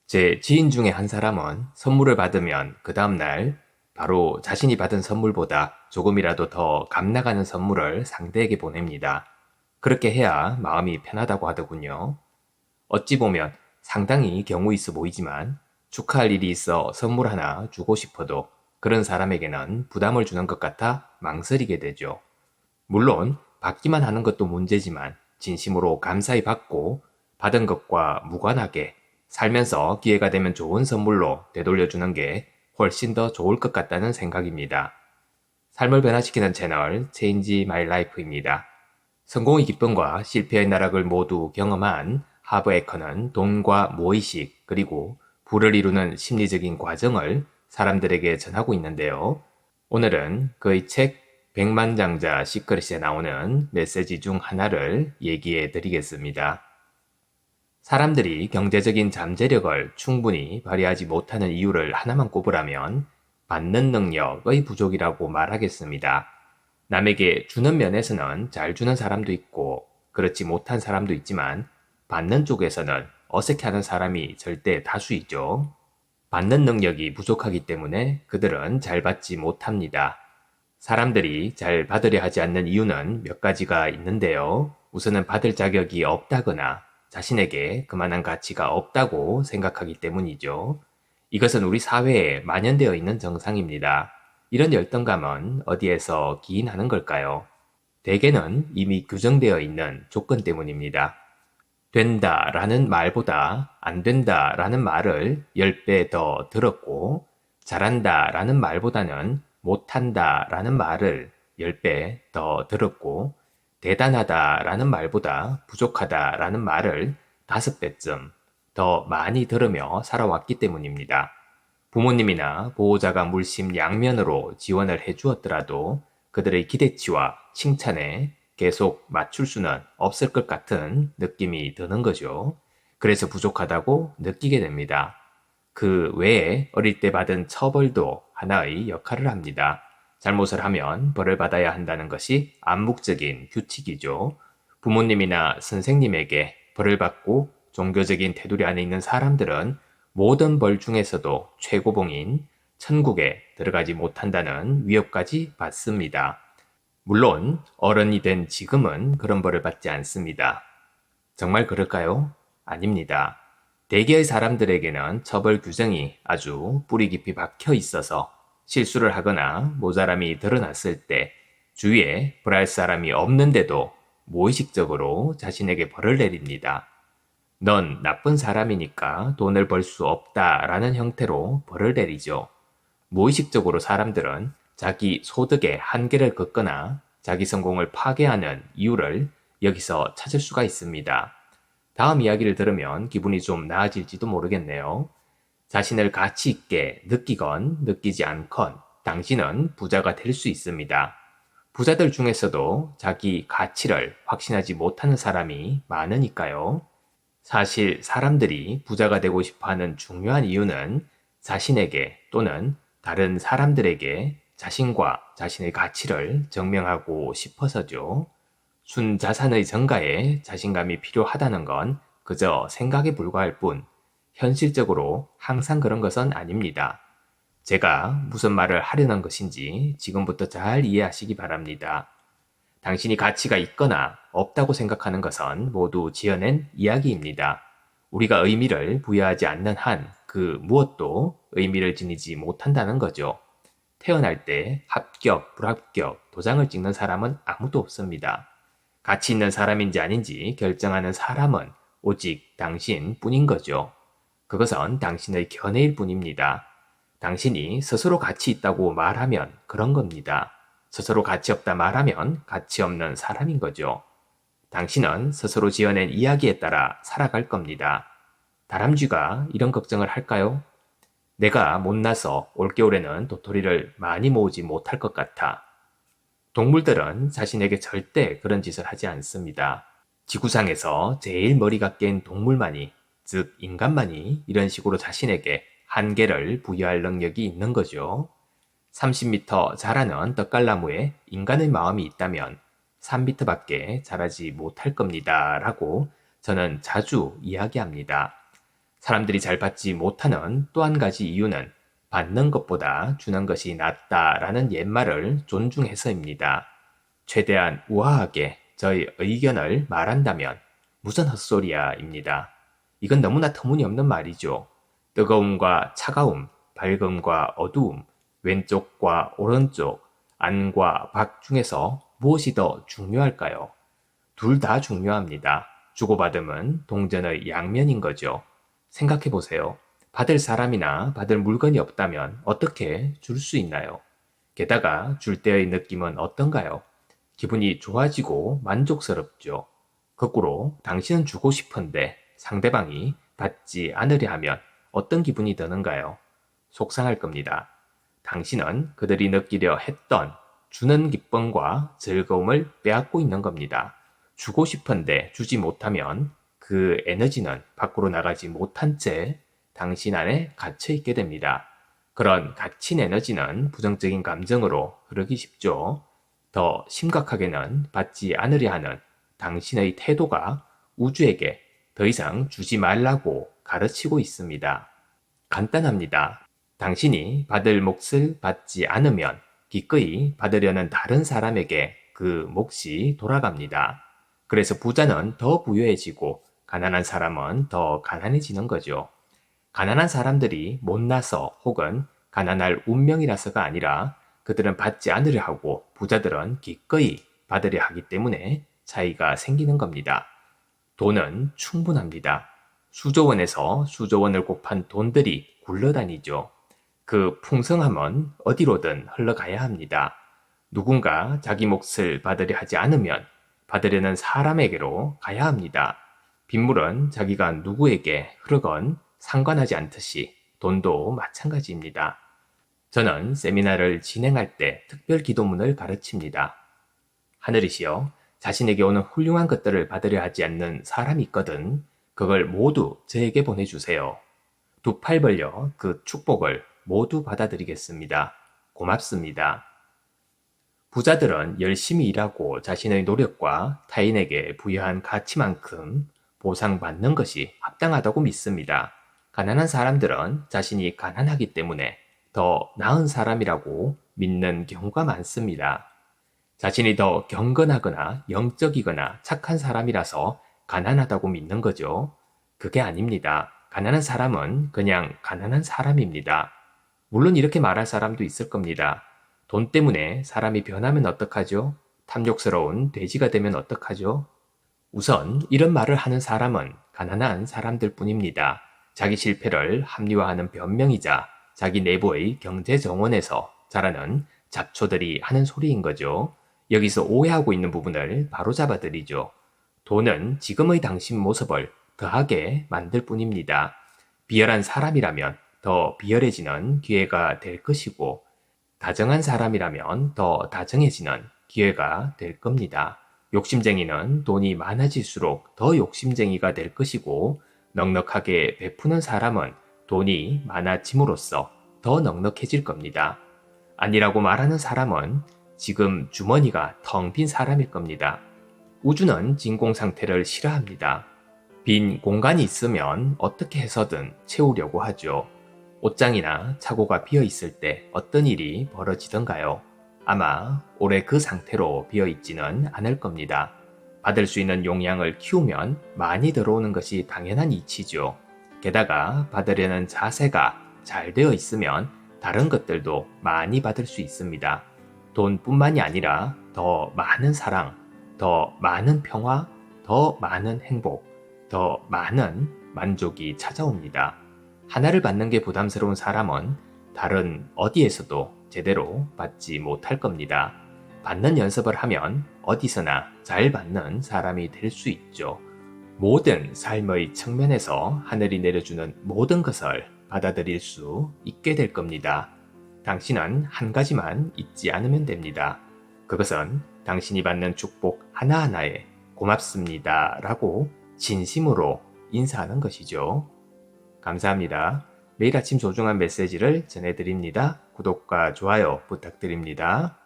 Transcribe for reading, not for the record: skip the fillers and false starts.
제 지인 중에 한 사람은 선물을 받으면 그 다음날 바로 자신이 받은 선물보다 조금이라도 더 값 나가는 선물을 상대에게 보냅니다. 그렇게 해야 마음이 편하다고 하더군요. 어찌 보면 상당히 경우 있어 보이지만 축하할 일이 있어 선물 하나 주고 싶어도 그런 사람에게는 부담을 주는 것 같아 망설이게 되죠. 물론 받기만 하는 것도 문제지만 진심으로 감사히 받고 받은 것과 무관하게 살면서 기회가 되면 좋은 선물로 되돌려주는 게 훨씬 더 좋을 것 같다는 생각입니다. 삶을 변화시키는 채널 체인지 마이 라이프입니다. 성공의 기쁨과 실패의 나락을 모두 경험한 하버 에커는 돈과 무의식 그리고 부를 이루는 심리적인 과정을 사람들에게 전하고 있는데요. 오늘은 그의 책 백만장자 시크릿에 나오는 메시지 중 하나를 얘기해 드리겠습니다. 사람들이 경제적인 잠재력을 충분히 발휘하지 못하는 이유를 하나만 꼽으라면 받는 능력의 부족이라고 말하겠습니다. 남에게 주는 면에서는 잘 주는 사람도 있고 그렇지 못한 사람도 있지만 받는 쪽에서는 어색해하는 사람이 절대 다수이죠. 받는 능력이 부족하기 때문에 그들은 잘 받지 못합니다. 사람들이 잘 받으려 하지 않는 이유는 몇 가지가 있는데요. 우선은 받을 자격이 없다거나 자신에게 그만한 가치가 없다고 생각하기 때문이죠. 이것은 우리 사회에 만연되어 있는 정상입니다. 이런 열등감은 어디에서 기인하는 걸까요? 대개는 이미 규정되어 있는 조건 때문입니다. 된다 라는 말보다 안 된다 라는 말을 10배 더 들었고 잘한다 라는 말보다는 못한다 라는 말을 10배 더 들었고 대단하다 라는 말보다 부족하다 라는 말을 5배쯤 더 많이 들으며 살아왔기 때문입니다. 부모님이나 보호자가 물심 양면으로 지원을 해주었더라도 그들의 기대치와 칭찬에 계속 맞출 수는 없을 것 같은 느낌이 드는 거죠. 그래서 부족하다고 느끼게 됩니다. 그 외에 어릴 때 받은 처벌도 하나의 역할을 합니다. 잘못을 하면 벌을 받아야 한다는 것이 암묵적인 규칙이죠. 부모님이나 선생님에게 벌을 받고 종교적인 테두리 안에 있는 사람들은 모든 벌 중에서도 최고봉인 천국에 들어가지 못한다는 위협까지 받습니다. 물론 어른이 된 지금은 그런 벌을 받지 않습니다. 정말 그럴까요? 아닙니다. 대개의 사람들에게는 처벌 규정이 아주 뿌리 깊이 박혀 있어서 실수를 하거나 모자람이 드러났을 때 주위에 벌할 사람이 없는데도 무의식적으로 자신에게 벌을 내립니다. 넌 나쁜 사람이니까 돈을 벌 수 없다라는 형태로 벌을 내리죠. 무의식적으로 사람들은 자기 소득의 한계를 긋거나 자기 성공을 파괴하는 이유를 여기서 찾을 수가 있습니다. 다음 이야기를 들으면 기분이 좀 나아질지도 모르겠네요. 자신을 가치 있게 느끼건 느끼지 않건 당신은 부자가 될 수 있습니다. 부자들 중에서도 자기 가치를 확신하지 못하는 사람이 많으니까요. 사실 사람들이 부자가 되고 싶어 하는 중요한 이유는 자신에게 또는 다른 사람들에게 자신과 자신의 가치를 증명하고 싶어서죠. 순자산의 증가에 자신감이 필요하다는 건 그저 생각에 불과할 뿐, 현실적으로 항상 그런 것은 아닙니다. 제가 무슨 말을 하려는 것인지 지금부터 잘 이해하시기 바랍니다. 당신이 가치가 있거나 없다고 생각하는 것은 모두 지어낸 이야기입니다. 우리가 의미를 부여하지 않는 한 그 무엇도 의미를 지니지 못한다는 거죠. 태어날 때 합격, 불합격, 도장을 찍는 사람은 아무도 없습니다. 가치 있는 사람인지 아닌지 결정하는 사람은 오직 당신 뿐인 거죠. 그것은 당신의 견해일 뿐입니다. 당신이 스스로 가치 있다고 말하면 그런 겁니다. 스스로 가치 없다 말하면 가치 없는 사람인 거죠. 당신은 스스로 지어낸 이야기에 따라 살아갈 겁니다. 다람쥐가 이런 걱정을 할까요? 내가 못나서 올겨울에는 도토리를 많이 모으지 못할 것 같아. 동물들은 자신에게 절대 그런 짓을 하지 않습니다. 지구상에서 제일 머리가 깬 동물만이, 즉 인간만이 이런 식으로 자신에게 한계를 부여할 능력이 있는 거죠. 30m 자라는 떡갈나무에 인간의 마음이 있다면 3m밖에 자라지 못할 겁니다. 라고 저는 자주 이야기합니다. 사람들이 잘 받지 못하는 또 한 가지 이유는 받는 것보다 주는 것이 낫다라는 옛말을 존중해서입니다. 최대한 우아하게 저의 의견을 말한다면 무슨 헛소리야입니다. 이건 너무나 터무니없는 말이죠. 뜨거움과 차가움, 밝음과 어두움, 왼쪽과 오른쪽, 안과 밖 중에서 무엇이 더 중요할까요? 둘 다 중요합니다. 주고받음은 동전의 양면인 거죠. 생각해 보세요. 받을 사람이나 받을 물건이 없다면 어떻게 줄 수 있나요? 게다가 줄 때의 느낌은 어떤가요? 기분이 좋아지고 만족스럽죠. 거꾸로 당신은 주고 싶은데 상대방이 받지 않으려 하면 어떤 기분이 드는가요? 속상할 겁니다. 당신은 그들이 느끼려 했던 주는 기쁨과 즐거움을 빼앗고 있는 겁니다. 주고 싶은데 주지 못하면 그 에너지는 밖으로 나가지 못한 채 당신 안에 갇혀 있게 됩니다. 그런 갇힌 에너지는 부정적인 감정으로 흐르기 쉽죠. 더 심각하게는 받지 않으려 하는 당신의 태도가 우주에게 더 이상 주지 말라고 가르치고 있습니다. 간단합니다. 당신이 받을 몫을 받지 않으면 기꺼이 받으려는 다른 사람에게 그 몫이 돌아갑니다. 그래서 부자는 더 부유해지고 가난한 사람은 더 가난해지는 거죠. 가난한 사람들이 못나서 혹은 가난할 운명이라서가 아니라 그들은 받지 않으려 하고 부자들은 기꺼이 받으려 하기 때문에 차이가 생기는 겁니다. 돈은 충분합니다. 수조 원에서 수조 원을 곱한 돈들이 굴러다니죠. 그 풍성함은 어디로든 흘러가야 합니다. 누군가 자기 몫을 받으려 하지 않으면 받으려는 사람에게로 가야 합니다. 빗물은 자기가 누구에게 흐르건 상관하지 않듯이 돈도 마찬가지입니다. 저는 세미나를 진행할 때 특별 기도문을 가르칩니다. 하늘이시여, 자신에게 오는 훌륭한 것들을 받으려 하지 않는 사람이 있거든 그걸 모두 저에게 보내주세요. 두 팔 벌려 그 축복을 모두 받아들이겠습니다. 고맙습니다. 부자들은 열심히 일하고 자신의 노력과 타인에게 부여한 가치만큼 보상받는 것이 합당하다고 믿습니다. 가난한 사람들은 자신이 가난하기 때문에 더 나은 사람이라고 믿는 경우가 많습니다. 자신이 더 경건하거나 영적이거나 착한 사람이라서 가난하다고 믿는 거죠. 그게 아닙니다. 가난한 사람은 그냥 가난한 사람입니다. 물론 이렇게 말할 사람도 있을 겁니다. 돈 때문에 사람이 변하면 어떡하죠? 탐욕스러운 돼지가 되면 어떡하죠? 우선 이런 말을 하는 사람은 가난한 사람들 뿐입니다. 자기 실패를 합리화하는 변명이자 자기 내부의 경제 정원에서 자라는 잡초들이 하는 소리인 거죠. 여기서 오해하고 있는 부분을 바로잡아 드리죠. 돈은 지금의 당신 모습을 더하게 만들 뿐입니다. 비열한 사람이라면 더 비열해지는 기회가 될 것이고, 다정한 사람이라면 더 다정해지는 기회가 될 겁니다. 욕심쟁이는 돈이 많아질수록 더 욕심쟁이가 될 것이고, 넉넉하게 베푸는 사람은 돈이 많아짐으로써 더 넉넉해질 겁니다. 아니라고 말하는 사람은 지금 주머니가 텅 빈 사람일 겁니다. 우주는 진공 상태를 싫어합니다. 빈 공간이 있으면 어떻게 해서든 채우려고 하죠. 옷장이나 차고가 비어 있을 때 어떤 일이 벌어지던가요? 아마 오래 그 상태로 비어 있지는 않을 겁니다. 받을 수 있는 용량을 키우면 많이 들어오는 것이 당연한 이치죠. 게다가 받으려는 자세가 잘 되어 있으면 다른 것들도 많이 받을 수 있습니다. 돈뿐만이 아니라 더 많은 사랑, 더 많은 평화, 더 많은 행복, 더 많은 만족이 찾아옵니다. 하나를 받는 게 부담스러운 사람은 다른 어디에서도 제대로 받지 못할 겁니다. 받는 연습을 하면 어디서나 잘 받는 사람이 될 수 있죠. 모든 삶의 측면에서 하늘이 내려주는 모든 것을 받아들일 수 있게 될 겁니다. 당신은 한 가지만 잊지 않으면 됩니다. 그것은 당신이 받는 축복 하나하나에 고맙습니다 라고 진심으로 인사하는 것이죠. 감사합니다. 매일 아침 소중한 메시지를 전해드립니다. 구독과 좋아요 부탁드립니다.